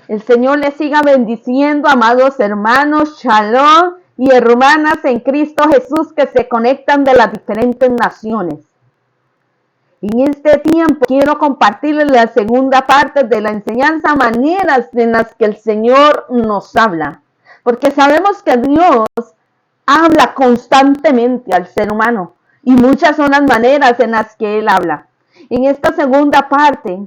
El Señor les siga bendiciendo, amados hermanos, shalom y hermanas en Cristo Jesús que se conectan de las diferentes naciones. En este tiempo quiero compartirles la segunda parte de la enseñanza, maneras en las que el Señor nos habla. Porque sabemos que Dios habla constantemente al ser humano y muchas son las maneras en las que Él habla. En esta segunda parte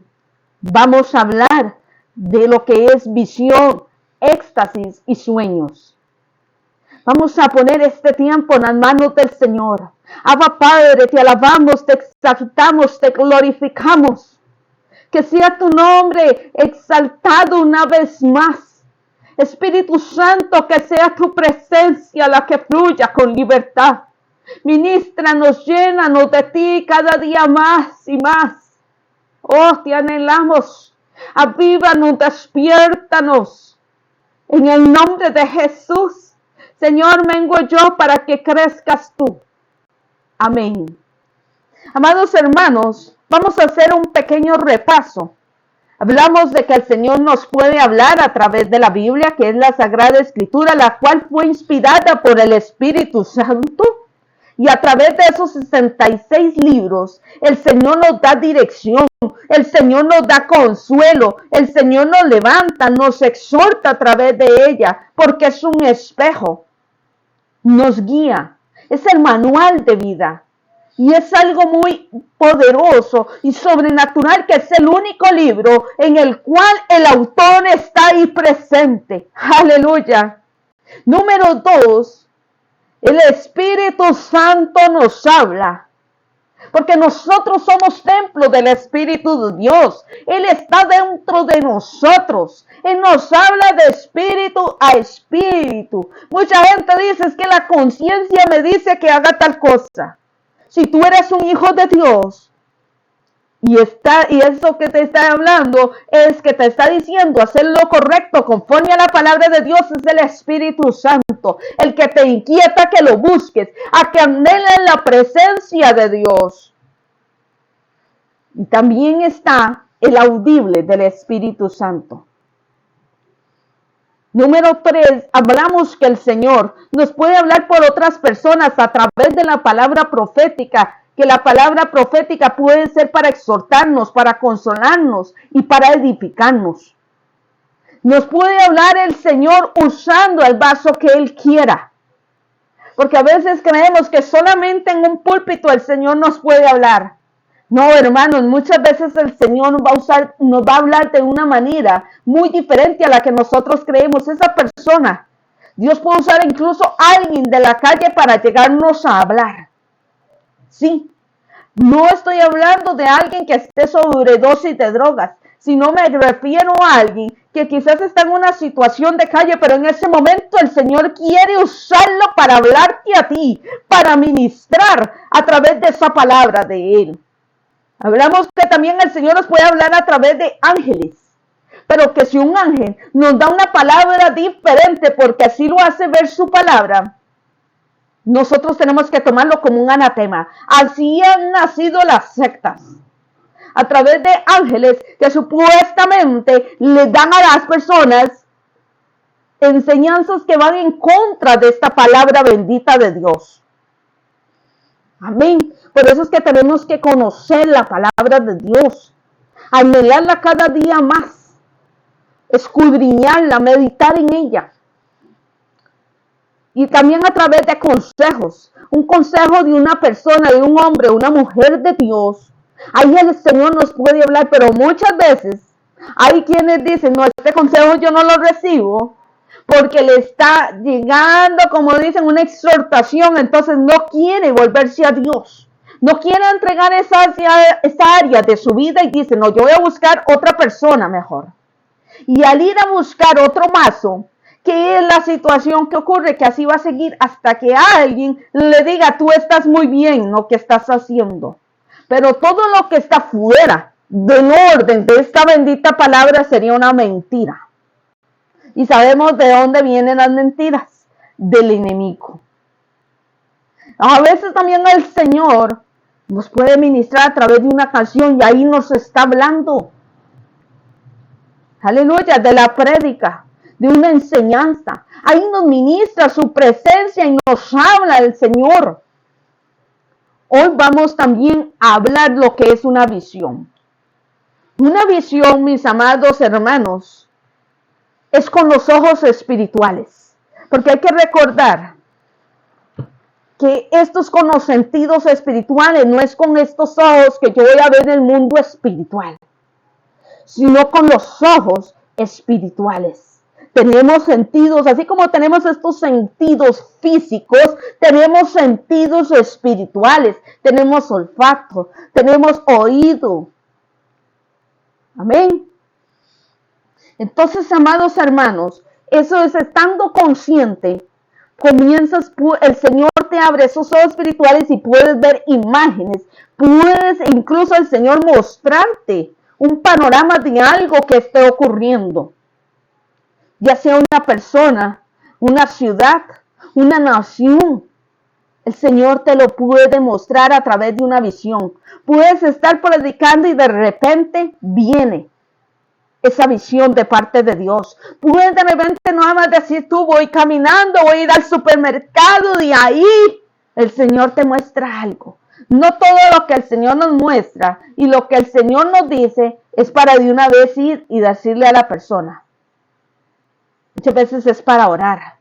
vamos a hablar de lo que es visión, éxtasis y sueños. Vamos a poner este tiempo en las manos del Señor. Abba Padre, te alabamos, te exaltamos, te glorificamos. Que sea tu nombre exaltado una vez más. Espíritu Santo, que sea tu presencia la que fluya con libertad. Ministranos, llénanos de ti cada día más y más. Oh, te anhelamos. Avívanos, despiértanos. En el nombre de Jesús, Señor, vengo yo para que crezcas tú. Amén. Amados hermanos, vamos a hacer un pequeño repaso. Hablamos de que el Señor nos puede hablar a través de la Biblia, que es la Sagrada Escritura, la cual fue inspirada por el Espíritu Santo. Y a través de esos 66 libros, el Señor nos da dirección, el Señor nos da consuelo, el Señor nos levanta, nos exhorta a través de ella, porque es un espejo, nos guía, es el manual de vida. Y es algo muy poderoso y sobrenatural, que es el único libro en el cual el autor está ahí presente. Aleluya. Número 2. El Espíritu Santo nos habla, porque nosotros somos templo del Espíritu de Dios. Él está dentro de nosotros. Él nos habla de espíritu a espíritu. Mucha gente dice, es que la conciencia me dice que haga tal cosa. Si tú eres un hijo de Dios, y eso que te está hablando es que te está diciendo hacer lo correcto conforme a la palabra de Dios, es el Espíritu Santo, el que te inquieta que lo busques, a que anhelen la presencia de Dios. Y también está el audible del Espíritu Santo. Número 3, hablamos que el Señor nos puede hablar por otras personas a través de la palabra profética, que la palabra profética puede ser para exhortarnos, para consolarnos y para edificarnos. Nos puede hablar el Señor usando el vaso que Él quiera. Porque a veces creemos que solamente en un púlpito el Señor nos puede hablar. No, hermanos, muchas veces el Señor nos va a hablar de una manera muy diferente a la que nosotros creemos. Esa persona, Dios puede usar incluso a alguien de la calle para llegarnos a hablar. Sí, no estoy hablando de alguien que esté sobredosis de drogas, sino me refiero a alguien que quizás está en una situación de calle, pero en ese momento el Señor quiere usarlo para hablarte a ti, para ministrar a través de esa palabra de Él. Hablamos que también el Señor nos puede hablar a través de ángeles, pero que si un ángel nos da una palabra diferente porque así lo hace ver su palabra, nosotros tenemos que tomarlo como un anatema. Así han nacido las sectas, a través de ángeles que supuestamente le dan a las personas enseñanzas que van en contra de esta palabra bendita de Dios. Amén. Por eso es que tenemos que conocer la palabra de Dios, anhelarla cada día más, escudriñarla, meditar en ella. Y también a través de consejos, un consejo de una persona, de un hombre, una mujer de Dios. Ahí el Señor nos puede hablar, pero muchas veces hay quienes dicen, no, este consejo yo no lo recibo, porque le está llegando, como dicen, una exhortación, entonces no quiere volverse a Dios. No quiere entregar esa área de su vida y dice, no, yo voy a buscar otra persona mejor. Y al ir a buscar otro mazo, ¿qué es la situación que ocurre? Que así va a seguir hasta que alguien le diga, tú estás muy bien lo que estás haciendo. Pero todo lo que está fuera del orden de esta bendita palabra sería una mentira. Y sabemos de dónde vienen las mentiras, del enemigo. A veces también el Señor nos puede ministrar a través de una canción y ahí nos está hablando. aleluya, de la prédica, de una enseñanza. Ahí nos ministra su presencia y nos habla el Señor. Hoy vamos también a hablar lo que es una visión. Una visión, mis amados hermanos, es con los ojos espirituales. Porque hay que recordar que esto es con los sentidos espirituales, no es con estos ojos que yo voy a ver el mundo espiritual, sino con los ojos espirituales. Tenemos sentidos, así como tenemos estos sentidos físicos, tenemos sentidos espirituales, tenemos olfato, tenemos oído. Amén. Entonces, amados hermanos, eso es estando consciente. Comienzas, el Señor te abre esos ojos espirituales y puedes ver imágenes. Puedes incluso el Señor mostrarte un panorama de algo que esté ocurriendo. Ya sea una persona, una ciudad, una nación. El Señor te lo puede mostrar a través de una visión. Puedes estar predicando y de repente viene esa visión de parte de Dios. Puedes de repente nada más decir tú, voy caminando, voy a ir al supermercado, y ahí el Señor te muestra algo. No todo lo que el Señor nos muestra y lo que el Señor nos dice es para de una vez ir y decirle a la persona. Muchas veces es para orar.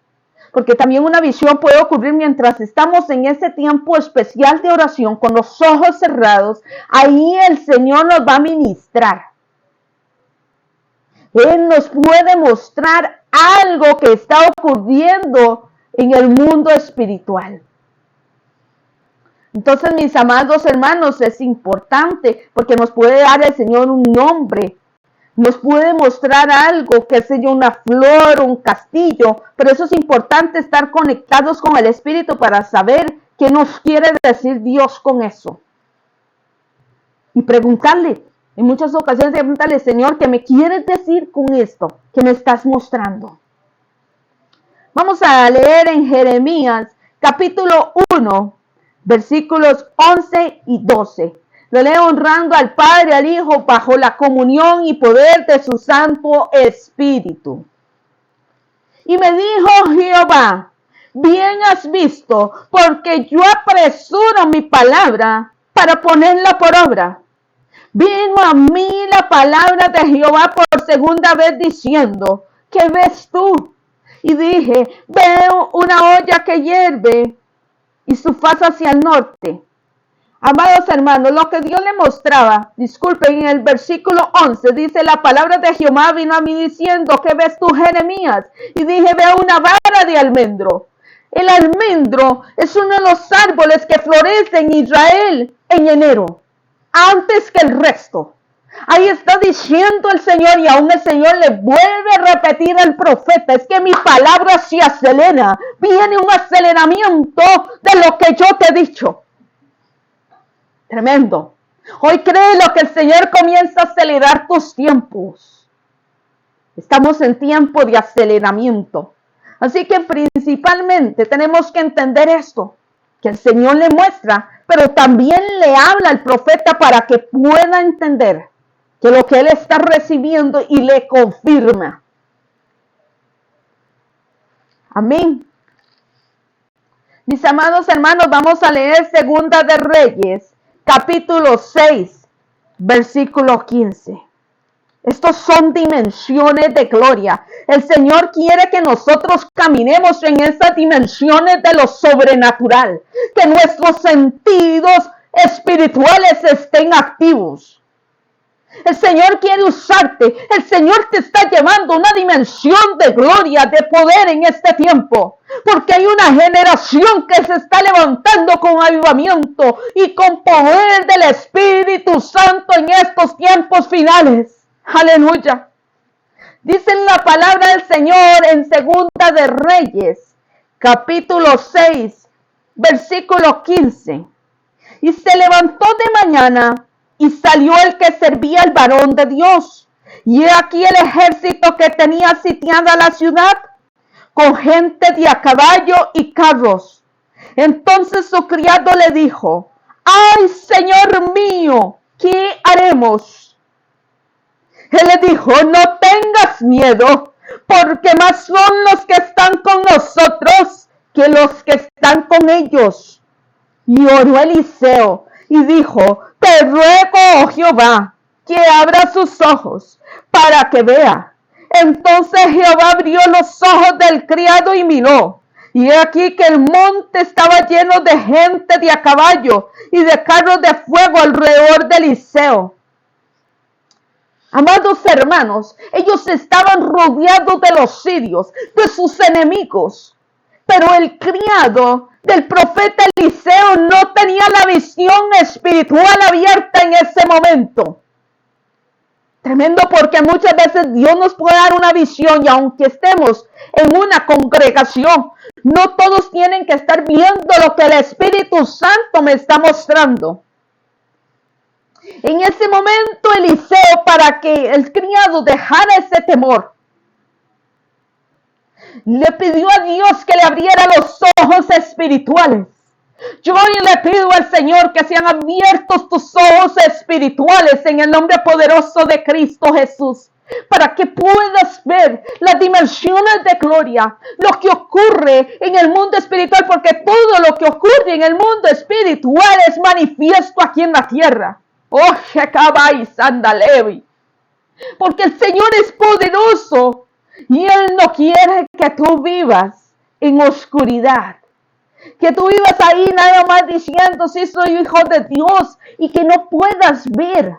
Porque también una visión puede ocurrir mientras estamos en ese tiempo especial de oración con los ojos cerrados. Ahí el Señor nos va a ministrar. Él nos puede mostrar algo que está ocurriendo en el mundo espiritual. Entonces, mis amados hermanos, es importante porque nos puede dar el Señor un nombre. Nos puede mostrar algo, que sea una flor, un castillo. Pero eso es importante, estar conectados con el Espíritu para saber qué nos quiere decir Dios con eso. Y preguntarle. En muchas ocasiones preguntarle, Señor, ¿qué me quieres decir con esto que me estás mostrando? Vamos a leer en Jeremías capítulo 1, versículos 11 y 12. Lo leo honrando al Padre, al Hijo, bajo la comunión y poder de su Santo Espíritu. Y me dijo Jehová, bien has visto, porque yo apresuro mi palabra para ponerla por obra. Vino a mí la palabra de Jehová por segunda vez diciendo, ¿qué ves tú? Y dije, veo una olla que hierve y su faz hacia el norte. Amados hermanos, lo que Dios le mostraba, disculpen, en el versículo 11, dice, la palabra de Jehová vino a mí diciendo, ¿qué ves tú, Jeremías? Y dije, veo una vara de almendro. El almendro es uno de los árboles que florece en Israel en enero, antes que el resto. Ahí está diciendo el Señor, y aún el Señor le vuelve a repetir al profeta, es que mi palabra se acelera, viene un aceleramiento de lo que yo te he dicho. Tremendo. Hoy cree lo que el Señor comienza a acelerar tus tiempos. Estamos en tiempo de aceleramiento. Así que principalmente tenemos que entender esto, que el Señor le muestra, pero también le habla al profeta para que pueda entender que lo que él está recibiendo y le confirma. Amén. Mis amados hermanos, vamos a leer Segunda de Reyes, capítulo 6, versículo 15. Estos son dimensiones de gloria. El Señor quiere que nosotros caminemos en esas dimensiones de lo sobrenatural. Que nuestros sentidos espirituales estén activos. El Señor quiere usarte. El Señor te está llevando a una dimensión de gloria, de poder en este tiempo. Porque hay una generación que se está levantando con avivamiento y con poder del Espíritu Santo en estos tiempos finales. Aleluya. Dice la palabra del Señor en Segunda de Reyes, capítulo 6, versículo 15. Y se levantó de mañana y salió el que servía al varón de Dios. Y he aquí el ejército que tenía sitiada la ciudad, con gente de a caballo y carros. Entonces su criado le dijo, ¡ay, Señor mío! ¿Qué haremos? Él le dijo, no tengas miedo, porque más son los que están con nosotros que los que están con ellos. Y oró Eliseo y dijo: te ruego, oh Jehová, que abra sus ojos para que vea. Entonces Jehová abrió los ojos del criado y miró, y he aquí que el monte estaba lleno de gente de a caballo y de carros de fuego alrededor de Eliseo. Amados hermanos, ellos estaban rodeados de los sirios, de sus enemigos. Pero el criado del profeta Eliseo no tenía la visión espiritual abierta en ese momento. Tremendo, porque muchas veces Dios nos puede dar una visión y aunque estemos en una congregación, no todos tienen que estar viendo lo que el Espíritu Santo me está mostrando. En ese momento Eliseo, para que el criado dejara ese temor, le pidió a Dios que le abriera los ojos espirituales. Yo hoy le pido al Señor que sean abiertos tus ojos espirituales en el nombre poderoso de Cristo Jesús, para que puedas ver las dimensiones de gloria, lo que ocurre en el mundo espiritual, porque todo lo que ocurre en el mundo espiritual es manifiesto aquí en la tierra. Oh, Shekabay Sandalevi, porque el Señor es poderoso y Él no quiere que tú vivas en oscuridad. Que tú vivas ahí nada más diciendo: sí, soy hijo de Dios, y que no puedas ver.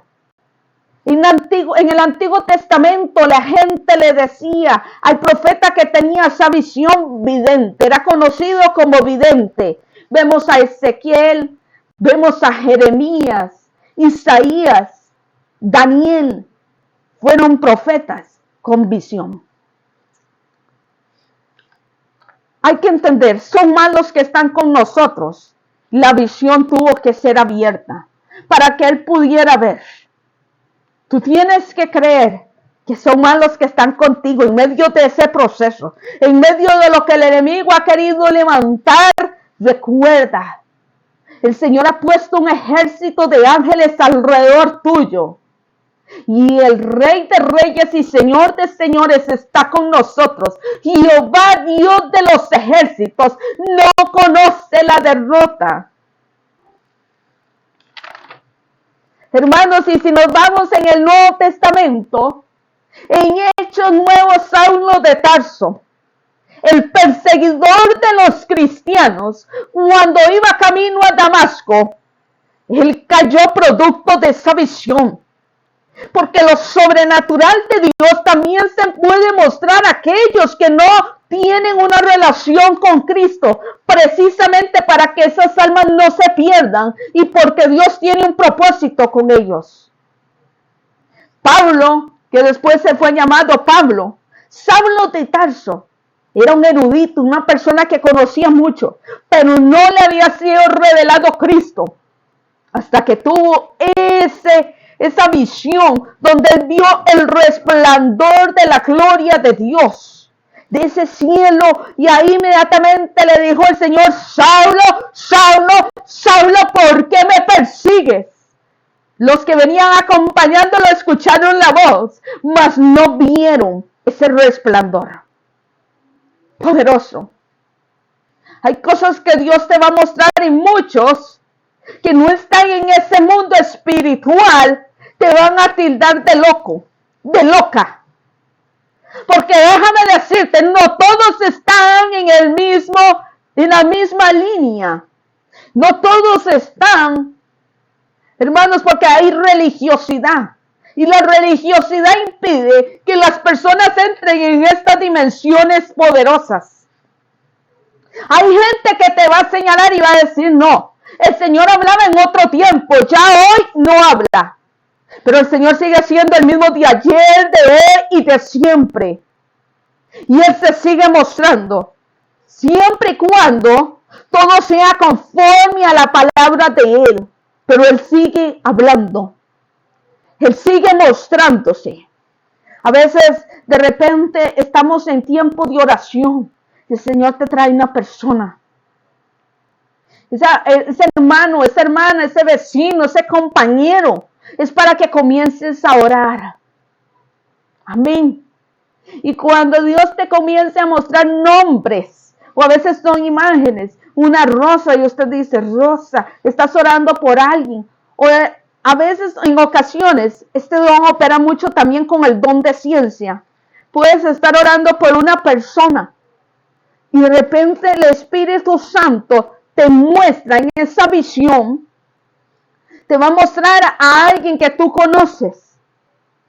En el Antiguo Testamento la gente le decía al profeta que tenía esa visión vidente, era conocido como vidente. Vemos a Ezequiel, vemos a Jeremías, Isaías, Daniel, fueron profetas con visión. Hay que entender, son más los que están con nosotros. La visión tuvo que ser abierta para que él pudiera ver. Tú tienes que creer que son más los que están contigo en medio de ese proceso, en medio de lo que el enemigo ha querido levantar. Recuerda, el Señor ha puesto un ejército de ángeles alrededor tuyo. Y el Rey de Reyes y Señor de Señores está con nosotros. Jehová, Dios de los ejércitos, no conoce la derrota. Hermanos, y si nos vamos en el Nuevo Testamento, en Hechos nuevos, Saulo de Tarso, el perseguidor de los cristianos, cuando iba camino a Damasco, él cayó producto de esa visión. Porque lo sobrenatural de Dios también se puede mostrar a aquellos que no tienen una relación con Cristo, precisamente para que esas almas no se pierdan y porque Dios tiene un propósito con ellos. Pablo, que después se fue llamado Pablo, Saulo de Tarso, era un erudito, una persona que conocía mucho, pero no le había sido revelado Cristo hasta que tuvo esa visión donde él vio el resplandor de la gloria de Dios, de ese cielo, y ahí inmediatamente le dijo el Señor: Saulo, Saulo, Saulo, ¿por qué me persigues? Los que venían acompañándolo escucharon la voz, mas no vieron ese resplandor poderoso. Hay cosas que Dios te va a mostrar, y muchos que no están en ese mundo espiritual te van a tildar de loco, de loca. Porque déjame decirte, no todos están en la misma línea. No todos están, hermanos, porque hay religiosidad. Y la religiosidad impide que las personas entren en estas dimensiones poderosas. Hay gente que te va a señalar y va a decir: no, el Señor hablaba en otro tiempo, ya hoy no habla. Pero el Señor sigue siendo el mismo de ayer, de hoy y de siempre. Y Él se sigue mostrando, siempre y cuando todo sea conforme a la palabra de Él. Pero Él sigue hablando. Él sigue mostrándose. A veces, de repente, estamos en tiempo de oración. El Señor te trae una persona. Ese hermano, esa hermana, ese vecino, ese compañero. Es para que comiences a orar. Amén. Y cuando Dios te comience a mostrar nombres, o a veces son imágenes, una rosa, y usted dice, Rosa, estás orando por alguien. O a veces, en ocasiones, este don opera mucho también con el don de ciencia. Puedes estar orando por una persona y de repente el Espíritu Santo te muestra en esa visión, te va a mostrar a alguien que tú conoces.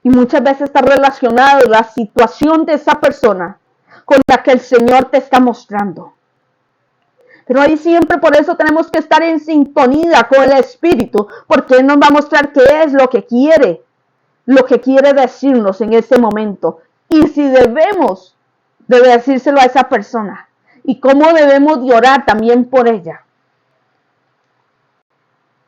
Y muchas veces está relacionado la situación de esa persona con la que el Señor te está mostrando. Pero ahí siempre por eso tenemos que estar en sintonía con el Espíritu, porque Él nos va a mostrar qué es lo que quiere decirnos en ese momento. Y si debemos de decírselo a esa persona. Y cómo debemos de orar también por ella.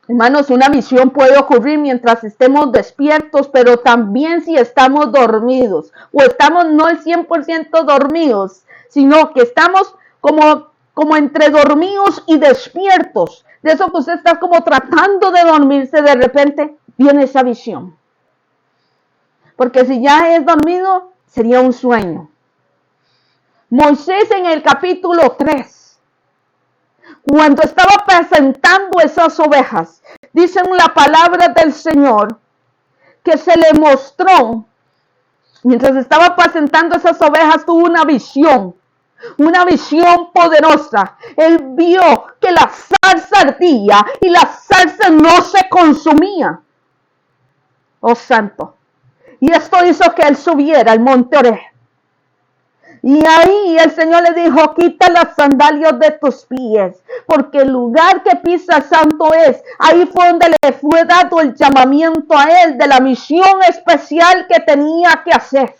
Hermanos, una visión puede ocurrir mientras estemos despiertos, pero también si estamos dormidos. O estamos no el 100% dormidos, sino que estamos como entre dormidos y despiertos. De eso que usted está como tratando de dormirse, de repente viene esa visión. Porque si ya es dormido, sería un sueño. Moisés en el capítulo 3, cuando estaba presentando esas ovejas, dicen la palabra del Señor, que se le mostró, mientras estaba presentando esas ovejas, tuvo una visión poderosa. Él vio que la zarza ardía y la zarza no se consumía. Oh santo. Y esto hizo que él subiera al monte Oreb. Y ahí el Señor le dijo, quita las sandalias de tus pies, porque el lugar que pisa santo es. Ahí fue donde le fue dado el llamamiento a él de la misión especial que tenía que hacer.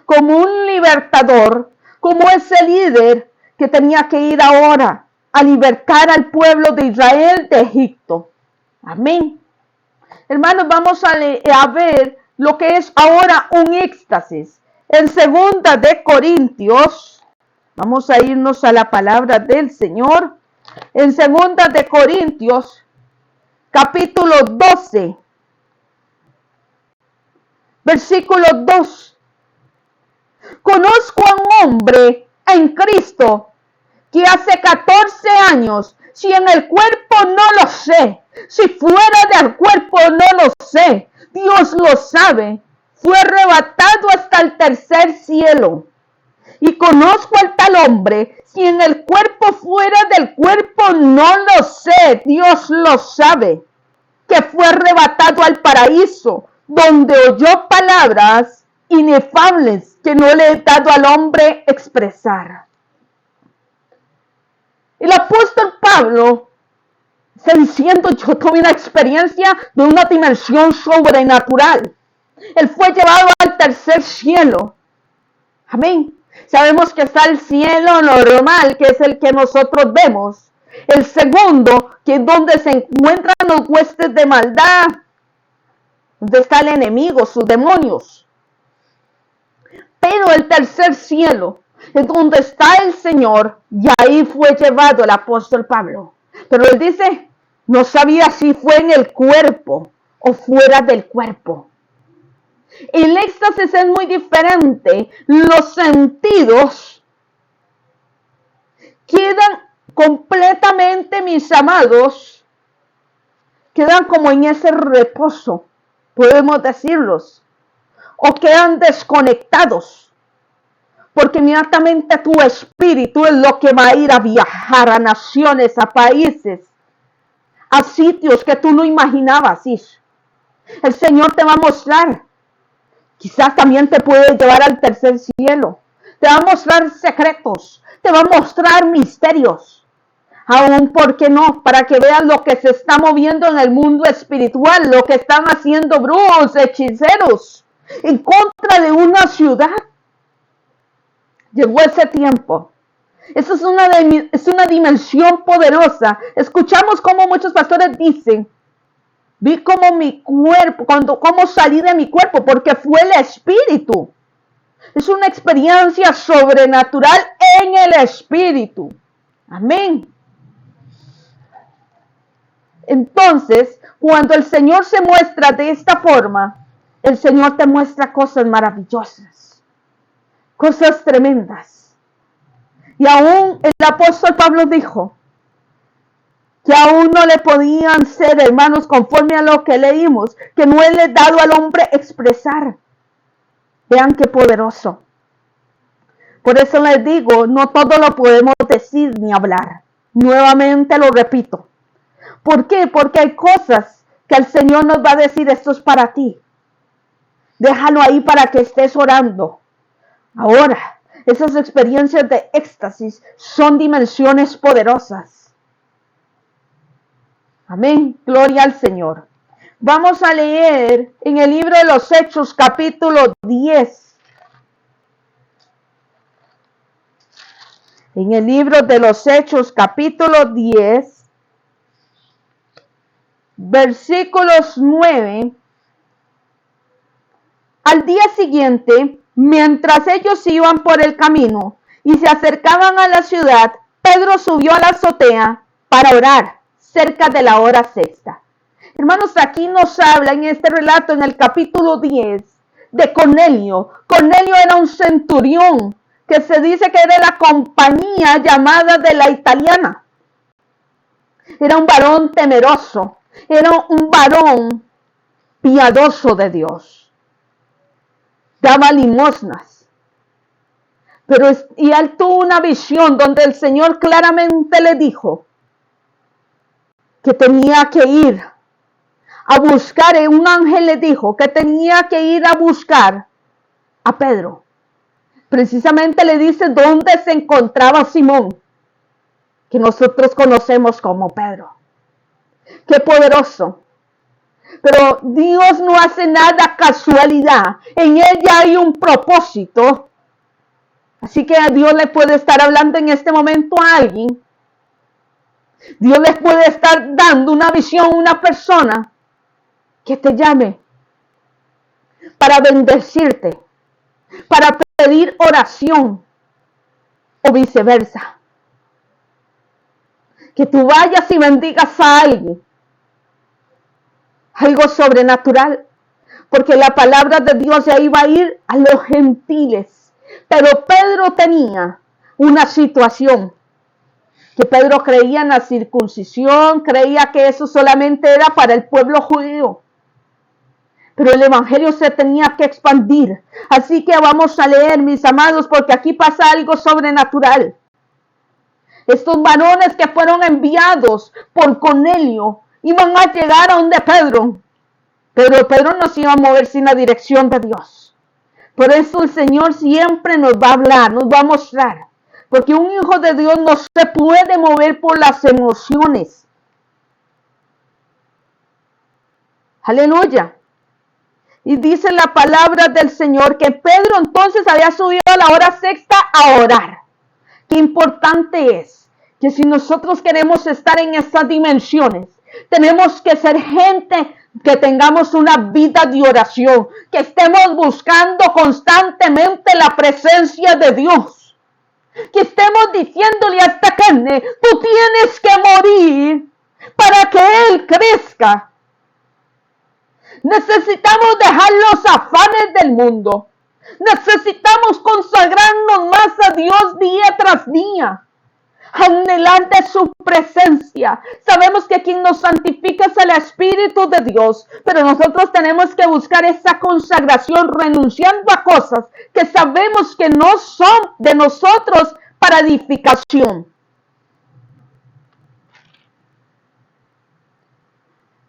Como un libertador, como ese líder que tenía que ir ahora a libertar al pueblo de Israel de Egipto. Amén. Hermanos, vamos a ver lo que es ahora un éxtasis. En 2 de Corintios, vamos a irnos a la palabra del Señor. En 2 de Corintios, capítulo 12, versículo 2. Conozco a un hombre en Cristo que hace 14 años, si en el cuerpo no lo sé, si fuera del cuerpo no lo sé, Dios lo sabe, fue arrebatado hasta el tercer cielo. Y conozco al tal hombre, si en el cuerpo fuera del cuerpo no lo sé, Dios lo sabe, que fue arrebatado al paraíso, donde oyó palabras inefables que no le he dado al hombre expresar. El apóstol Pablo, diciendo, yo tuve una experiencia de una dimensión sobrenatural. Él fue llevado al tercer cielo. Amén. Sabemos que está el cielo normal, que es el que nosotros vemos. El segundo, que es donde se encuentran los huestes de maldad. Donde está el enemigo, sus demonios. Pero el tercer cielo es donde está el Señor, y ahí fue llevado el apóstol Pablo. Pero él dice, no sabía si fue en el cuerpo o fuera del cuerpo. El éxtasis es muy diferente. Los sentidos quedan completamente, mis amados, quedan como en ese reposo, podemos decirlos, o quedan desconectados, porque inmediatamente tu espíritu es lo que va a ir a viajar a naciones, a países, a sitios que tú no imaginabas ir. El Señor te va a mostrar. Quizás también te puede llevar al tercer cielo. Te va a mostrar secretos. Te va a mostrar misterios. Aún, ¿por qué no? Para que veas lo que se está moviendo en el mundo espiritual. Lo que están haciendo brujos, hechiceros. En contra de una ciudad. Llegó ese tiempo. Eso es una dimensión poderosa. Escuchamos como muchos pastores dicen, vi como mi cuerpo, cómo salí de mi cuerpo, porque fue el espíritu. Es una experiencia sobrenatural en el espíritu. Amén. Entonces, cuando el Señor se muestra de esta forma, el Señor te muestra cosas maravillosas. cosas tremendas. Y aún el apóstol Pablo dijo que aún no le podían ser, hermanos, conforme a lo que leímos, que no le he dado al hombre expresar. Vean qué poderoso. Por eso les digo, no todo lo podemos decir ni hablar. Nuevamente lo repito. ¿Por qué? Porque hay cosas que el Señor nos va a decir, esto es para ti. Déjalo ahí para que estés orando. Ahora, esas experiencias de éxtasis son dimensiones poderosas. Amén. Gloria al Señor. Vamos a leer en el libro de los Hechos, capítulo 10. En el libro de los Hechos, capítulo 10, versículos 9. Al día siguiente, mientras ellos iban por el camino y se acercaban a la ciudad, Pedro subió a la azotea para orar cerca de la hora sexta. Hermanos, aquí nos habla en este relato, en el capítulo 10, de Cornelio. Cornelio era un centurión que se dice que era de la compañía llamada de la italiana. Era un varón temeroso, era un varón piadoso de Dios. Daba limosnas. Y él tuvo una visión donde el Señor claramente le dijo que tenía que ir a buscar, un ángel le dijo que tenía que ir a buscar a Pedro. Precisamente le dice dónde se encontraba Simón, que nosotros conocemos como Pedro. Qué poderoso. Pero Dios no hace nada casualidad. En él ya hay un propósito. Así que a Dios le puede estar hablando en este momento a alguien. Dios les puede estar dando una visión a una persona que te llame para bendecirte, para pedir oración o viceversa. Que tú vayas y bendigas a alguien. Algo sobrenatural. Porque la palabra de Dios ya iba a ir a los gentiles. Pero Pedro tenía una situación. Que Pedro creía en la circuncisión, creía que eso solamente era para el pueblo judío. Pero el evangelio se tenía que expandir. Así que vamos a leer, mis amados, porque aquí pasa algo sobrenatural. Estos varones que fueron enviados por Cornelio iban a llegar a donde Pedro. Pero Pedro no se iba a mover sin la dirección de Dios. Por eso el Señor siempre nos va a hablar, nos va a mostrar. Porque un hijo de Dios no se puede mover por las emociones. Aleluya. Y dice la palabra del Señor que Pedro entonces había subido a la hora sexta a orar. Qué importante es que si nosotros queremos estar en estas dimensiones, tenemos que ser gente que tengamos una vida de oración, que estemos buscando constantemente la presencia de Dios, que estemos diciéndole a esta carne, tú tienes que morir para que Él crezca. Necesitamos dejar los afanes del mundo. Necesitamos consagrarnos más a Dios día tras día. Anhelar de su presencia. Sabemos que quien nos santifica es el Espíritu de Dios, pero nosotros tenemos que buscar esa consagración renunciando a cosas que sabemos que no son de nosotros para edificación.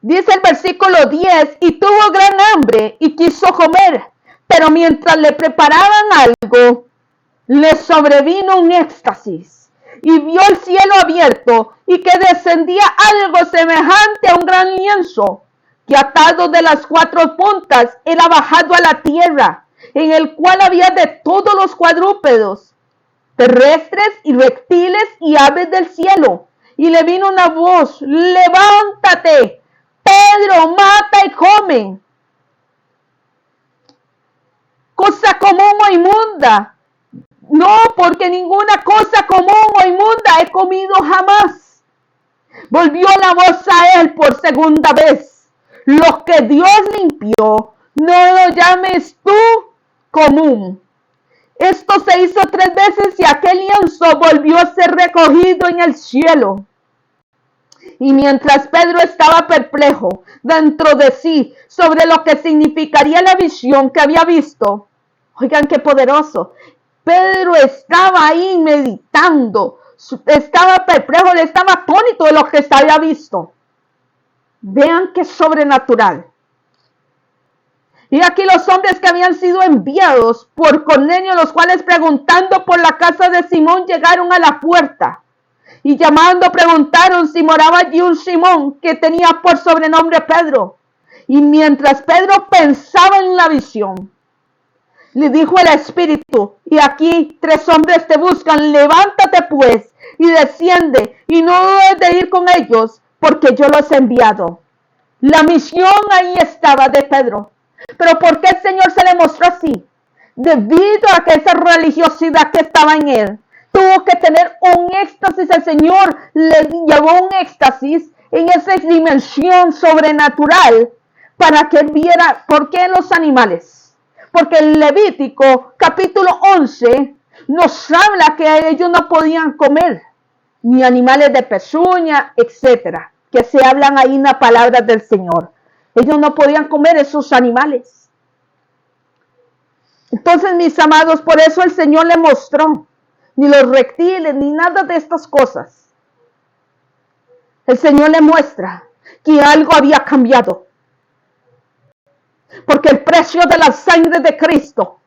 Dice el versículo 10, y tuvo gran hambre y quiso comer, pero mientras le preparaban algo, le sobrevino un éxtasis y vio el cielo abierto y que descendía algo semejante a un gran lienzo, que atado de las 4 puntas era bajado a la tierra, en el cual había de todos los cuadrúpedos, terrestres y reptiles y aves del cielo. Y le vino una voz, levántate, Pedro, mata y come. Cosa común o inmunda. No, porque ninguna cosa común o inmunda he comido jamás. Volvió la voz a él por segunda vez. Lo que Dios limpió, no lo llames tú común. Esto se hizo 3 veces y aquel lienzo volvió a ser recogido en el cielo. Y mientras Pedro estaba perplejo dentro de sí sobre lo que significaría la visión que había visto, oigan qué poderoso, Pedro estaba ahí meditando, estaba perplejo, estaba atónito de lo que se había visto. Vean qué sobrenatural. Y aquí los hombres que habían sido enviados por Cornelio, los cuales preguntando por la casa de Simón llegaron a la puerta. Y llamando preguntaron si moraba allí un Simón que tenía por sobrenombre Pedro. Y mientras Pedro pensaba en la visión, le dijo el Espíritu: y aquí 3 hombres te buscan, levántate pues y desciende, y no debes de ir con ellos, porque yo los he enviado. La misión ahí estaba de Pedro. Pero ¿por qué el Señor se le mostró así? Debido a que esa religiosidad que estaba en él tuvo que tener un éxtasis. El Señor le llevó un éxtasis en esa dimensión sobrenatural para que él viera. ¿Por qué los animales? Porque en Levítico capítulo 11 nos habla que ellos no podían comer ni animales de pezuña, etcétera, que se hablan ahí en las palabras del Señor. Ellos no podían comer esos animales. Entonces, mis amados, por eso el Señor le mostró ni los reptiles, ni nada de estas cosas. El Señor le muestra que algo había cambiado. Porque el precio de la sangre de Cristo,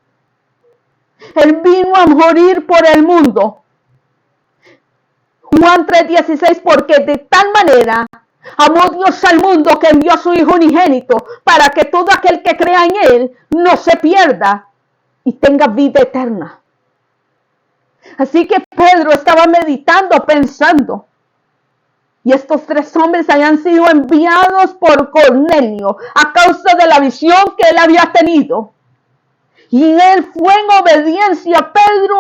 Él vino a morir por el mundo. Juan 3:16, porque de tal manera amó Dios al mundo que envió a su Hijo unigénito para que todo aquel que crea en Él no se pierda y tenga vida eterna. Así que Pedro estaba meditando, pensando. Y estos 3 hombres habían sido enviados por Cornelio a causa de la visión que él había tenido. Y él fue en obediencia a Pedro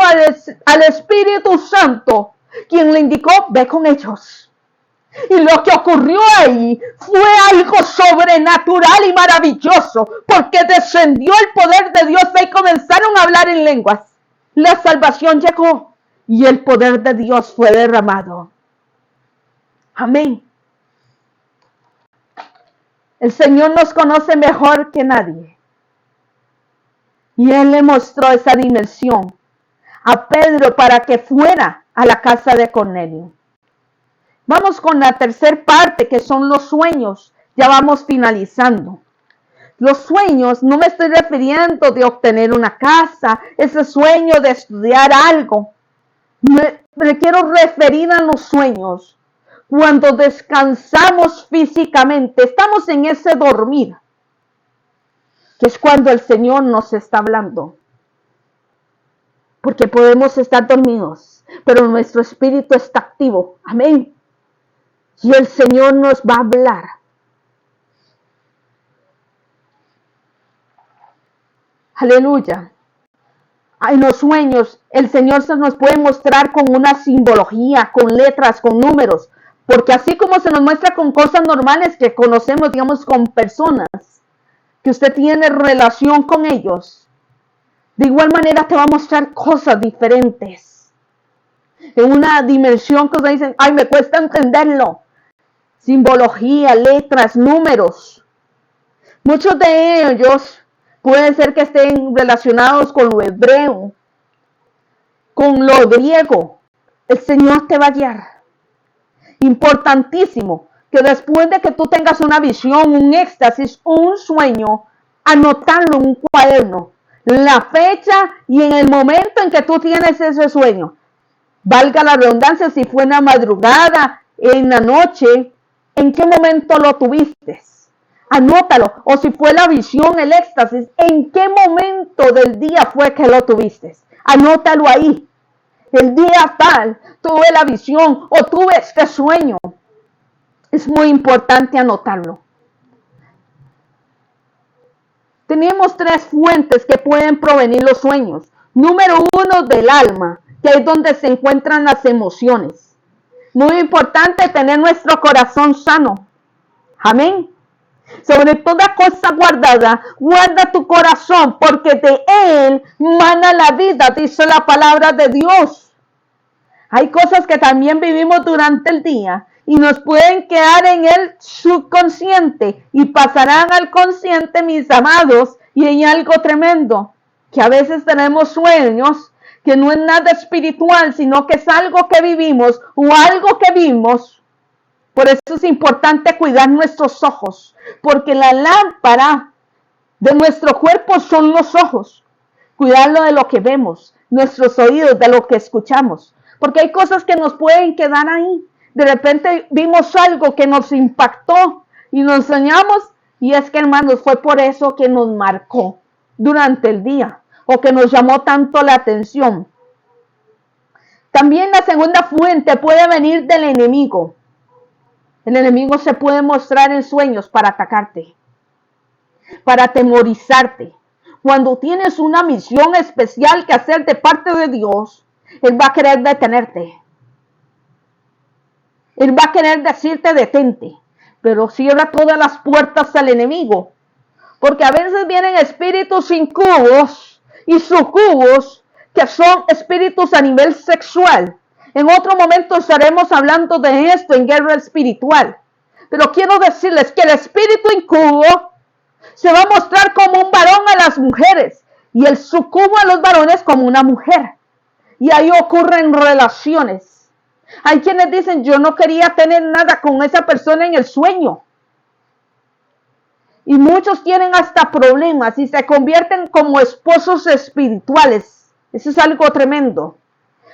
al Espíritu Santo, quien le indicó: ve con ellos. Y lo que ocurrió ahí fue algo sobrenatural y maravilloso, porque descendió el poder de Dios y comenzaron a hablar en lenguas. La salvación llegó y el poder de Dios fue derramado. Amén. El Señor nos conoce mejor que nadie. Y Él le mostró esa dimensión a Pedro para que fuera a la casa de Cornelio. Vamos con la tercera parte, que son los sueños. Ya vamos finalizando. Los sueños, no me estoy refiriendo de obtener una casa, ese sueño de estudiar algo. Me quiero referir a los sueños cuando descansamos físicamente, estamos en ese dormir, que es cuando el Señor nos está hablando. Porque podemos estar dormidos, pero nuestro espíritu está activo. Amén. Y el Señor nos va a hablar. Aleluya. En los sueños, el Señor se nos puede mostrar con una simbología, con letras, con números. Porque así como se nos muestra con cosas normales que conocemos, digamos, con personas, que usted tiene relación con ellos, de igual manera te va a mostrar cosas diferentes. En una dimensión que ustedes dicen: ay, me cuesta entenderlo. Simbología, letras, números. Muchos de ellos pueden ser que estén relacionados con lo hebreo, con lo griego. El Señor te va a guiar. Importantísimo que después de que tú tengas una visión, un éxtasis, un sueño, anotarlo en un cuaderno, la fecha y en el momento en que tú tienes ese sueño. Valga la redundancia, si fue en la madrugada, en la noche, ¿en qué momento lo tuviste? Anótalo. O si fue la visión, el éxtasis, ¿en qué momento del día fue que lo tuviste? Anótalo ahí. El día tal, tuve la visión o tuve este sueño. Es muy importante anotarlo. Tenemos 3 fuentes que pueden provenir los sueños. Número 1, del alma, que es donde se encuentran las emociones. Muy importante tener nuestro corazón sano. Amén. Sobre toda cosa guardada, guarda tu corazón, porque de él mana la vida, dice la palabra de Dios. Hay cosas que también vivimos durante el día y nos pueden quedar en el subconsciente y pasarán al consciente, mis amados, y hay algo tremendo, que a veces tenemos sueños que no es nada espiritual, sino que es algo que vivimos o algo que vimos. Por eso es importante cuidar nuestros ojos, porque la lámpara de nuestro cuerpo son los ojos. Cuidarlo de lo que vemos, nuestros oídos, de lo que escuchamos, porque hay cosas que nos pueden quedar ahí. De repente vimos algo que nos impactó y nos soñamos, y es que, hermanos, fue por eso que nos marcó durante el día o que nos llamó tanto la atención. También la segunda fuente puede venir del enemigo. El enemigo se puede mostrar en sueños para atacarte, para atemorizarte. Cuando tienes una misión especial que hacer de parte de Dios, Él va a querer detenerte. Él va a querer decirte detente, pero cierra todas las puertas al enemigo. Porque a veces vienen espíritus incubos y sucubos que son espíritus a nivel sexual. En otro momento estaremos hablando de esto en guerra espiritual. Pero quiero decirles que el espíritu incubo se va a mostrar como un varón a las mujeres y el sucubo a los varones como una mujer. Y ahí ocurren relaciones. Hay quienes dicen, yo no quería tener nada con esa persona en el sueño. Y muchos tienen hasta problemas y se convierten como esposos espirituales. Eso es algo tremendo,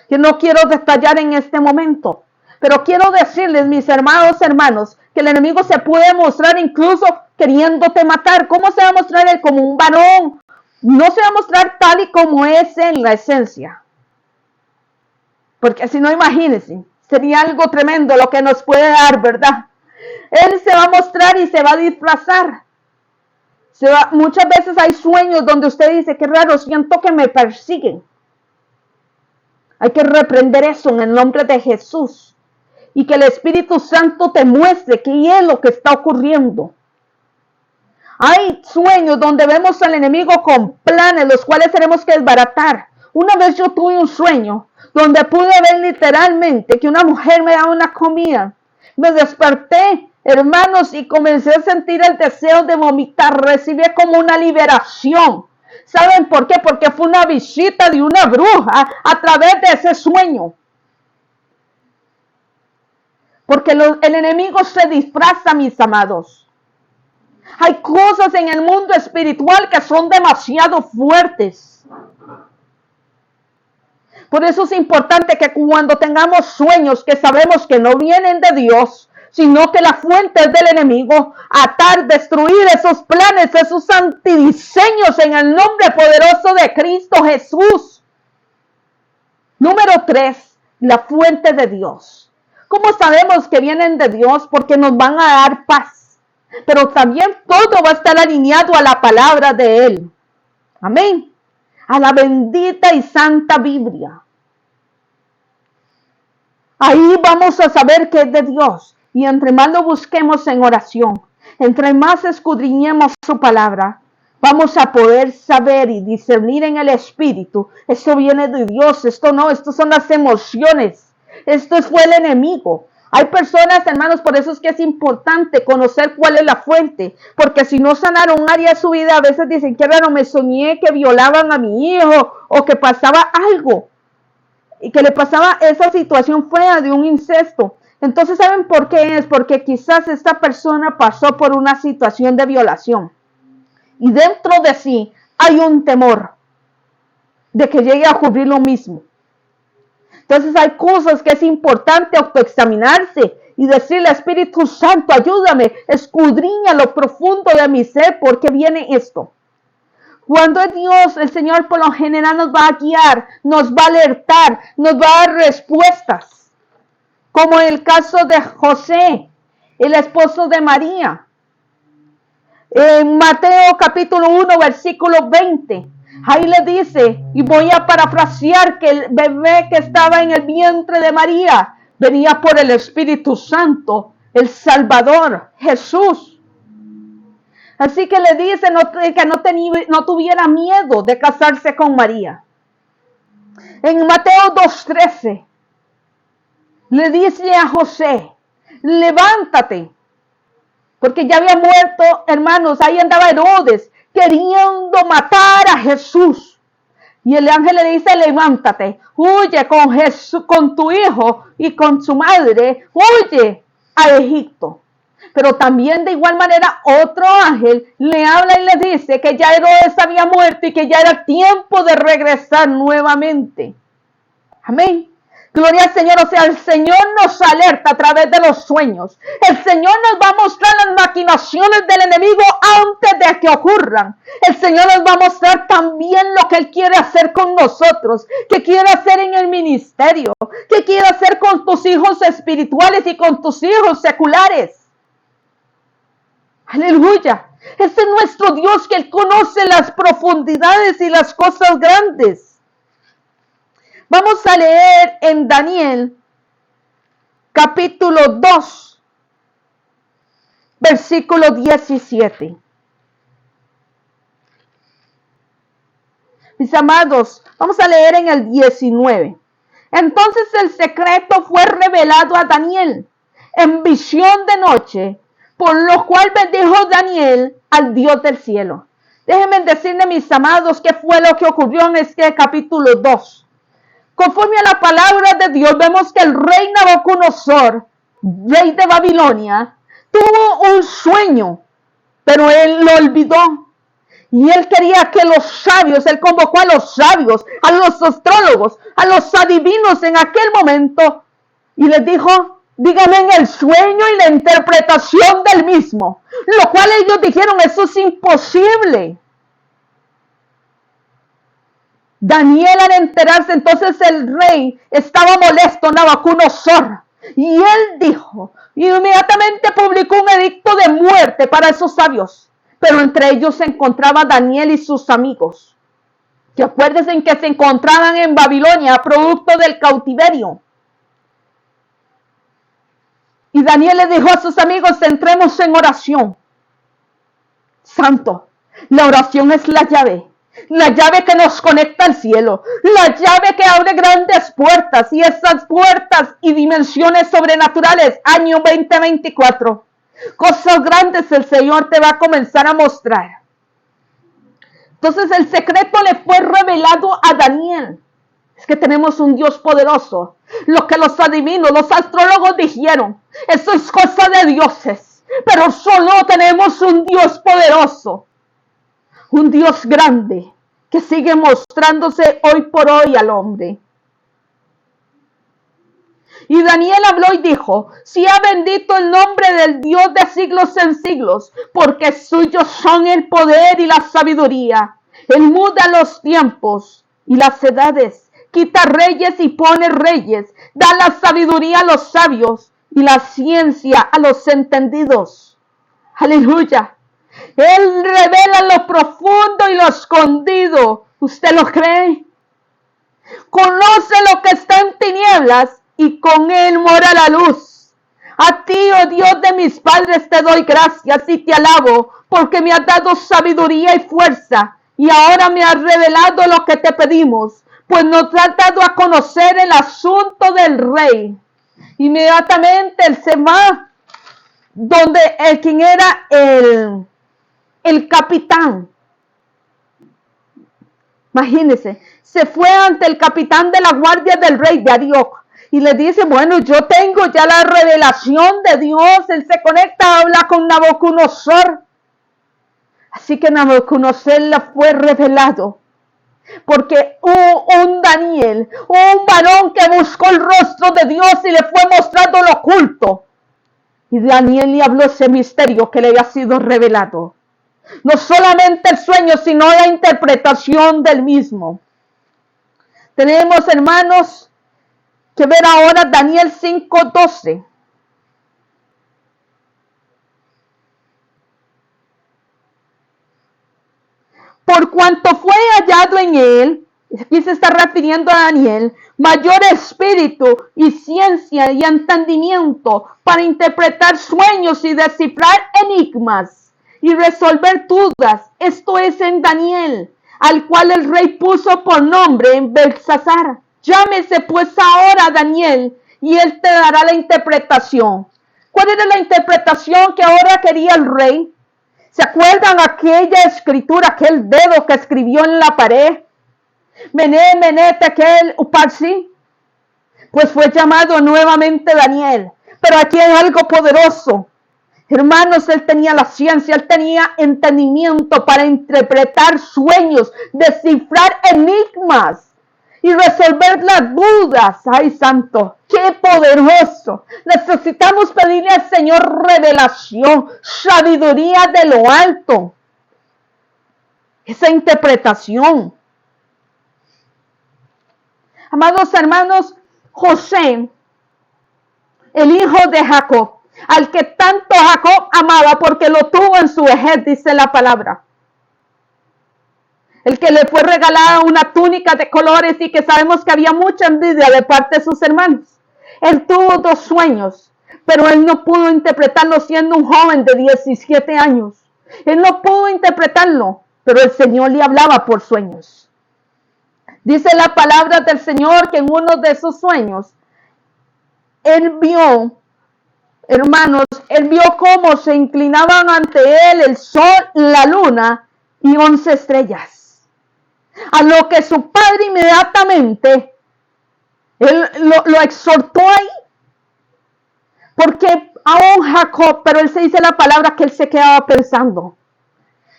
que no quiero detallar en este momento. Pero quiero decirles, mis hermanos, que el enemigo se puede mostrar incluso queriéndote matar. ¿Cómo se va a mostrar él? Como un varón. No se va a mostrar tal y como es en la esencia. Porque si no, imagínense, sería algo tremendo lo que nos puede dar, ¿verdad? Él se va a mostrar y se va a disfrazar. Muchas veces hay sueños donde usted dice, qué raro, siento que me persiguen. Hay que reprender eso en el nombre de Jesús. Y que el Espíritu Santo te muestre qué es lo que está ocurriendo. Hay sueños donde vemos al enemigo con planes, los cuales tenemos que desbaratar. Una vez yo tuve un sueño donde pude ver literalmente que una mujer me daba una comida. Me desperté, hermanos, y comencé a sentir el deseo de vomitar. Recibí como una liberación. ¿Saben por qué? Porque fue una visita de una bruja a través de ese sueño. Porque el enemigo se disfraza, mis amados. Hay cosas en el mundo espiritual que son demasiado fuertes. Por eso es importante que cuando tengamos sueños que sabemos que no vienen de Dios, sino que la fuente es del enemigo, atar, destruir esos planes, esos antidiseños en el nombre poderoso de Cristo Jesús. Número 3, la fuente de Dios. ¿Cómo sabemos que vienen de Dios? Porque nos van a dar paz. Pero también todo va a estar alineado a la palabra de Él. Amén. A la bendita y santa Biblia. Ahí vamos a saber que es de Dios. Y entre más lo busquemos en oración, entre más escudriñemos su palabra, vamos a poder saber y discernir en el Espíritu. Esto viene de Dios, esto no, esto son las emociones. Esto fue el enemigo. Hay personas, hermanos, por eso es que es importante conocer cuál es la fuente, porque si no sanaron un área de su vida, a veces dicen, qué raro, me soñé que violaban a mi hijo o que pasaba algo y que le pasaba esa situación fuera de un incesto. Entonces, ¿saben por qué es? Porque quizás esta persona pasó por una situación de violación y dentro de sí hay un temor de que llegue a ocurrir lo mismo. Entonces hay cosas que es importante autoexaminarse y decirle, Espíritu Santo, ayúdame, escudriña lo profundo de mi ser, ¿por qué viene esto? Cuando es Dios, el Señor por lo general nos va a guiar, nos va a alertar, nos va a dar respuestas. Como en el caso de José, el esposo de María. En Mateo capítulo 1, versículo 20. Ahí le dice, y voy a parafrasear, que el bebé que estaba en el vientre de María venía por el Espíritu Santo, el Salvador, Jesús. Así que le dice que no tuviera miedo de casarse con María. En Mateo 2:13 le dice a José, levántate, porque ya había muerto, hermanos, ahí andaba Herodes, queriendo matar a Jesús. Y el ángel le dice, levántate, huye con Jesús, con tu hijo y con su madre, huye a Egipto. Pero también de igual manera otro ángel le habla y le dice que ya Herodes había muerto y que ya era tiempo de regresar nuevamente. Amén. Gloria al Señor. O sea, el Señor nos alerta a través de los sueños. El Señor nos va a mostrar las maquinaciones del enemigo antes de que ocurran. El Señor nos va a mostrar también lo que Él quiere hacer con nosotros, que quiere hacer en el ministerio, que quiere hacer con tus hijos espirituales y con tus hijos seculares. Aleluya. Ese es nuestro Dios, que Él conoce las profundidades y las cosas grandes. Vamos a leer en Daniel, capítulo 2, versículo 17. Mis amados, vamos a leer en el 19. Entonces el secreto fue revelado a Daniel en visión de noche, por lo cual bendijo Daniel al Dios del cielo. Déjenme decirle, mis amados, qué fue lo que ocurrió en este capítulo 2. Conforme a la palabra de Dios, vemos que el rey Nabucodonosor, rey de Babilonia, tuvo un sueño, pero él lo olvidó. Y él quería que los sabios, él convocó a los sabios, a los astrólogos, a los adivinos en aquel momento, y les dijo, díganme en el sueño y la interpretación del mismo. Lo cual ellos dijeron, eso es imposible. Daniel, al enterarse, entonces el rey estaba molesto, Nabucodonosor, y él dijo, inmediatamente publicó un edicto de muerte para esos sabios, pero entre ellos se encontraba Daniel y sus amigos, que acuérdense que se encontraban en Babilonia, producto del cautiverio. Y Daniel le dijo a sus amigos, entremos en oración. Santo, la oración es la llave que nos conecta al cielo, la llave que abre grandes puertas, y esas puertas y dimensiones sobrenaturales, año 2024, cosas grandes el Señor te va a comenzar a mostrar. Entonces el secreto le fue revelado a Daniel. Es que tenemos un Dios poderoso. Lo que los adivinos, los astrólogos dijeron, eso es cosa de dioses, pero solo tenemos un Dios poderoso. Un Dios grande que sigue mostrándose hoy por hoy al hombre. Y Daniel habló y dijo, sea bendito el nombre del Dios de siglos en siglos, porque suyos son el poder y la sabiduría. Él muda los tiempos y las edades, quita reyes y pone reyes, da la sabiduría a los sabios y la ciencia a los entendidos. Aleluya. Él revela lo profundo y lo escondido. ¿Usted lo cree? Conoce lo que está en tinieblas y con Él mora la luz. A ti, oh Dios de mis padres, te doy gracias y te alabo, porque me has dado sabiduría y fuerza, y ahora me has revelado lo que te pedimos, pues nos has dado a conocer el asunto del rey. Inmediatamente él se va donde quien era el capitán. Imagínense, se fue ante el capitán de la guardia del rey de Arioc y le dice, bueno, yo tengo ya la revelación de Dios. Él se conecta, habla con Nabucodonosor. Así que Nabucodonosor le fue revelado, porque un Daniel, un varón que buscó el rostro de Dios y le fue mostrando lo oculto. Y Daniel le habló ese misterio que le había sido revelado. No solamente el sueño, sino la interpretación del mismo. Tenemos, hermanos, que ver ahora Daniel 5:12. Por cuanto fue hallado en él, aquí se está refiriendo a Daniel, mayor espíritu y ciencia y entendimiento para interpretar sueños y descifrar enigmas. y resolver dudas. Esto es en Daniel, al cual el rey puso por nombre Belsasar. Llámese pues ahora Daniel, y él te dará la interpretación. ¿Cuál era la interpretación que ahora quería el rey? ¿Se acuerdan aquella escritura, aquel dedo que escribió en la pared? Mené, mené, tekel, uparsi. Pues fue llamado nuevamente Daniel. Pero aquí hay algo poderoso. Hermanos, él tenía la ciencia, él tenía entendimiento para interpretar sueños, descifrar enigmas y resolver las dudas. ¡Ay, santo! ¡Qué poderoso! Necesitamos pedirle al Señor revelación, sabiduría de lo alto. Esa interpretación. Amados hermanos, José, el hijo de Jacob, al que tanto Jacob amaba porque lo tuvo en su vejez, dice la palabra. El que le fue regalada una túnica de colores y que sabemos que había mucha envidia de parte de sus hermanos. Él tuvo 2 sueños, pero él no pudo interpretarlo siendo un joven de 17 años. Él no pudo interpretarlo, pero el Señor le hablaba por sueños. Dice la palabra del Señor que en uno de esos sueños, él vio, hermanos, él vio cómo se inclinaban ante él el sol, la luna y 11 estrellas. A lo que su padre inmediatamente, él lo exhortó ahí. Porque aún Jacob, pero él se dice la palabra que él se quedaba pensando.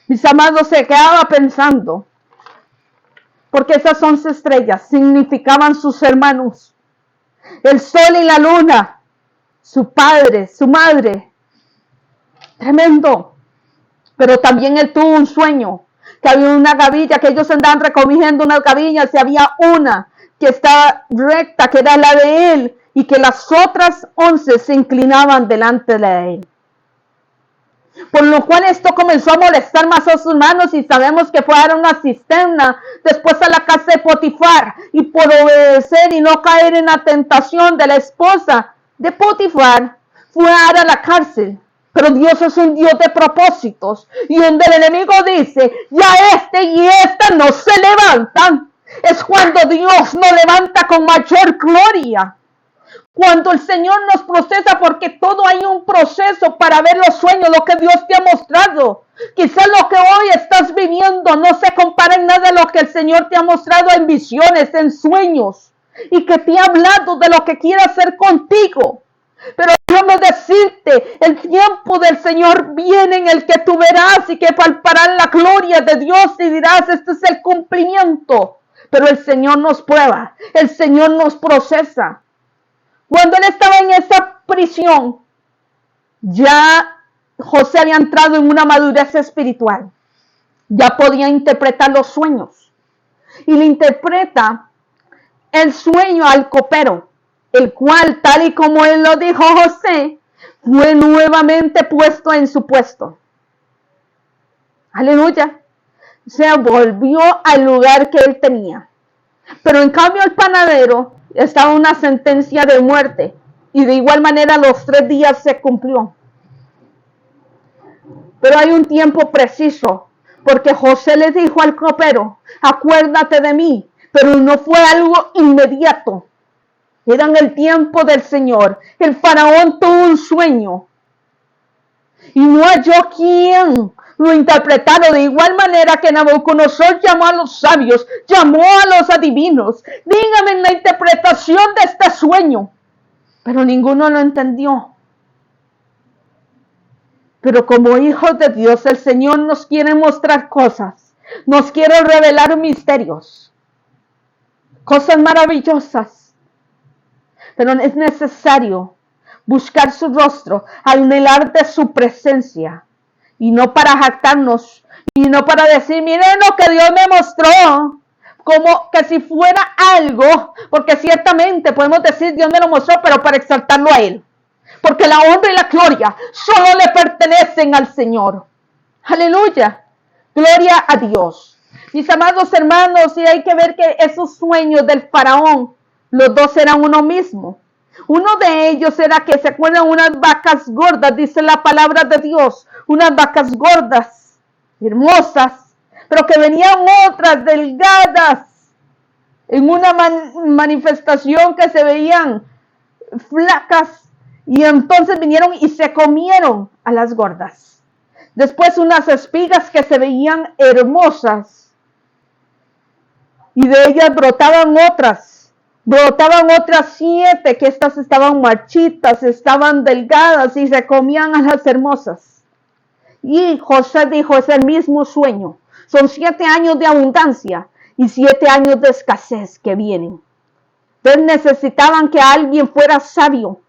Mis amados, se quedaba pensando. Porque esas 11 estrellas significaban sus hermanos. El sol y la luna. Su padre, su madre. Tremendo. Pero también él tuvo un sueño. Que había una gavilla, que ellos andaban recogiendo unas gavillas, y había una que estaba recta, que era la de él, y que las otras 11 se inclinaban delante de él. Por lo cual esto comenzó a molestar más a sus hermanos, y sabemos que fue a dar una cisterna después a la casa de Potifar, y por obedecer y no caer en la tentación de la esposa de Potifar, fue a dar a la cárcel. Pero Dios es un Dios de propósitos. Y donde el enemigo dice, ya este y esta no se levantan, es cuando Dios nos levanta con mayor gloria. Cuando el Señor nos procesa, porque todo hay un proceso para ver los sueños, lo que Dios te ha mostrado. Quizás lo que hoy estás viviendo no se compara en nada a lo que el Señor te ha mostrado en visiones, en sueños. Y que te ha hablado de lo que quiere hacer contigo. Pero déjame decirte, el tiempo del Señor viene en el que tú verás y que palparás la gloria de Dios y dirás, este es el cumplimiento. Pero el Señor nos prueba, el Señor nos procesa. Cuando él estaba en esa prisión, ya José había entrado en una madurez espiritual. Ya podía interpretar los sueños. Y le interpreta el sueño al copero, el cual, tal y como él lo dijo José, fue nuevamente puesto en su puesto. Aleluya. Se volvió al lugar que él tenía. Pero en cambio el panadero estaba una sentencia de muerte. Y de igual manera los 3 días se cumplió. Pero hay un tiempo preciso. Porque José le dijo al copero, acuérdate de mí. Pero no fue algo inmediato. Era en el tiempo del Señor. El faraón tuvo un sueño. Y no halló quien lo interpretaron, de igual manera que Nabucodonosor llamó a los sabios, llamó a los adivinos. Dígame la interpretación de este sueño. Pero ninguno lo entendió. Pero como hijos de Dios, el Señor nos quiere mostrar cosas. Nos quiere revelar misterios. Cosas maravillosas. Pero es necesario buscar su rostro, anhelar de su presencia. Y no para jactarnos, y no para decir, miren lo que Dios me mostró, como que si fuera algo, porque ciertamente podemos decir Dios me lo mostró, pero para exaltarlo a Él. Porque la honra y la gloria solo le pertenecen al Señor. Aleluya, gloria a Dios. Mis amados hermanos, y hay que ver que esos sueños del faraón, los dos eran uno mismo. Uno de ellos era que se acuerdan unas vacas gordas, dice la palabra de Dios. unas vacas gordas, hermosas, pero que venían otras delgadas, en una manifestación que se veían flacas, y entonces vinieron y se comieron a las gordas. Después unas espigas que se veían hermosas, y de ellas brotaban otras 7, que estas estaban marchitas, estaban delgadas y se comían a las hermosas. Y José dijo, es el mismo sueño, son 7 años de abundancia y 7 años de escasez que vienen. Entonces necesitaban que alguien fuera sabio.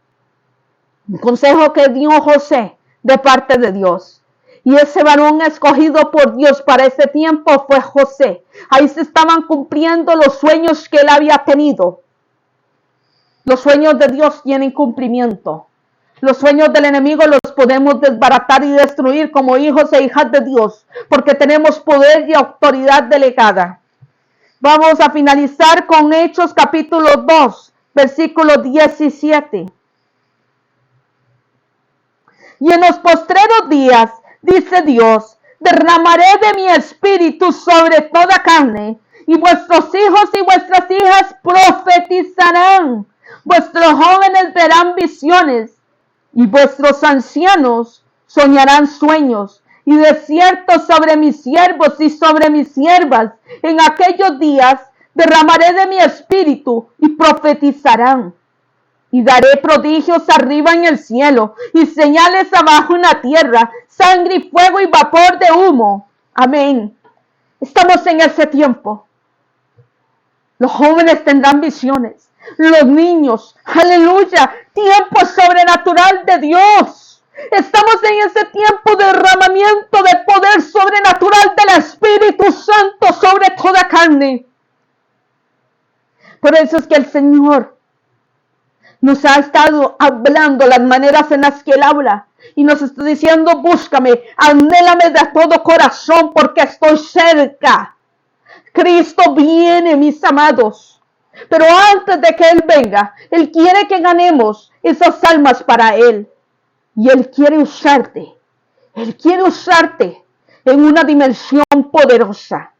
Un consejo que dio José de parte de Dios. Y ese varón escogido por Dios para ese tiempo fue José. Ahí se estaban cumpliendo los sueños que él había tenido. Los sueños de Dios tienen cumplimiento. Los sueños del enemigo los podemos desbaratar y destruir como hijos e hijas de Dios, porque tenemos poder y autoridad delegada. Vamos a finalizar con Hechos capítulo 2, versículo 17. Y en los postreros días, dice Dios, derramaré de mi espíritu sobre toda carne, y vuestros hijos y vuestras hijas profetizarán, vuestros jóvenes verán visiones, y vuestros ancianos soñarán sueños, y de cierto sobre mis siervos y sobre mis siervas, en aquellos días derramaré de mi espíritu, y profetizarán. Y daré prodigios arriba en el cielo, y señales abajo en la tierra, sangre y fuego y vapor de humo. Amén. Estamos en ese tiempo. Los jóvenes tendrán visiones. Los niños, aleluya, tiempo sobrenatural de Dios. Estamos en ese tiempo de derramamiento de poder sobrenatural del Espíritu Santo sobre toda carne. Por eso es que el Señor nos ha estado hablando las maneras en las que Él habla. Y nos está diciendo, búscame, anhélame de todo corazón porque estoy cerca. Cristo viene, mis amados. Pero antes de que Él venga, Él quiere que ganemos esas almas para Él. Y Él quiere usarte. Él quiere usarte en una dimensión poderosa.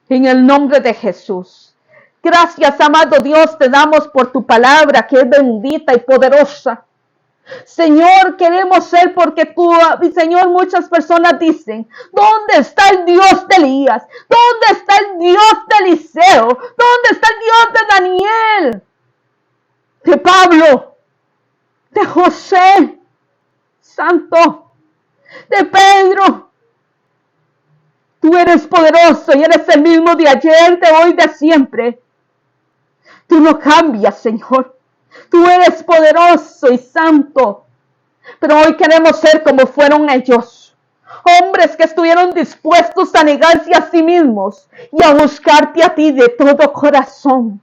En el nombre de Jesús. Gracias, amado Dios, te damos por tu palabra que es bendita y poderosa. Señor, queremos ser porque tú, Señor, muchas personas dicen, ¿dónde está el Dios de Elías? ¿Dónde está el Dios de Eliseo? ¿Dónde está el Dios de Daniel? De Pablo, de José, Santo, de Pedro. Tú eres poderoso y eres el mismo de ayer, de hoy, de siempre. Tú no cambias, Señor. Tú eres poderoso y santo. Pero hoy queremos ser como fueron ellos. Hombres que estuvieron dispuestos a negarse a sí mismos y a buscarte a ti de todo corazón.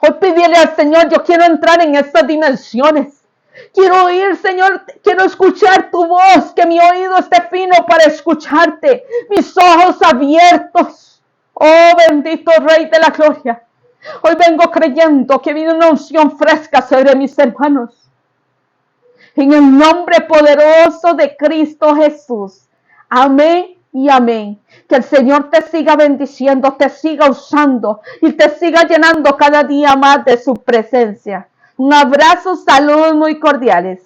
Hoy pídele al Señor, yo quiero entrar en estas dimensiones. Quiero oír, Señor, quiero escuchar tu voz, que mi oído esté fino para escucharte. Mis ojos abiertos. Oh, bendito Rey de la Gloria. Hoy vengo creyendo que viene una unción fresca sobre mis hermanos. En el nombre poderoso de Cristo Jesús. Amén y amén. Que el Señor te siga bendiciendo, te siga usando y te siga llenando cada día más de su presencia. Un abrazo, saludos muy cordiales.